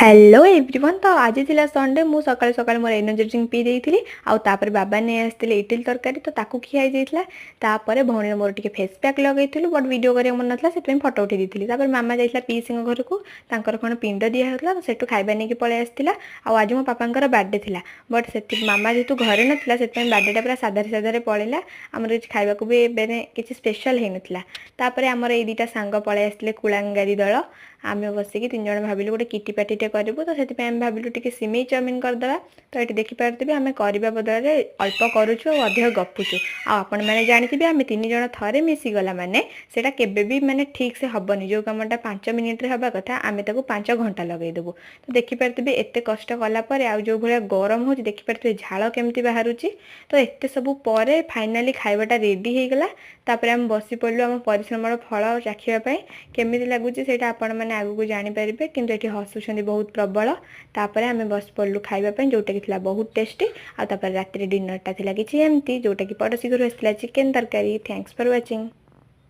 Hello everyone. तो आज थी संडे मु सकाल सकाल मोर एनर्जी ड्रिंक पी देती आउे बाबा नहीं आसते इडली तरकारी तो ताकू खिया जाता भौणी मोर टे फेस पैक लगे बट वीडियो करा मन ना से फटो उठे दी मामा जाइला पीसी घर को कौन पिंड दिहला तो सेठू खाଇବା नहीं पलि आसाला। आज मो पापा बर्थडे थिला बट से मामा जेहतु घरे नाला से बर्थडे पूरा साधारे साधारे पलैला आमर किसी खावा भी किसी स्पेशल हो नापर आमर ये दुटा सांग पलि आसते कुलांगारी दल आम बसिक 3 जन भाविलु गोटे किटी पार्टी करूँ तो से भाविलु टी सिमेई चाउमिन करदे। तो ये देखिपे आम करवा बदल अल्प करुचु और अधिक गपुचु आपण मैंने जानते आम 3 जन थे मिसीगला माने सेटा केबे भी माने ठीक से हबनी जो कमटा 5 मिनिट हवा कथा आम ताको 5 घंटा लगेदेबू। तो देखिपे एत कष्ट कलापर आ जो भाया गरम हो देखिपे झाड़ केमती बाहर। तो एत सब पर फाइनाली खाइबाटा रेडी हो गला तापर आम बसी पड़लु आम परिश्रम फल चाखियापी केमी लगुच से आपण मैंने आगू जानीपारे किंतु ये हसुँच बहुत प्रबल। तापर आम बस पड़लु खाइबापी जोटा कि बहुत टेस्टी आपर राति डिनरटा था कि एमती जोटा कि पड़ोशी घर आसाला चिकेन तरकारी। Thanks for watching.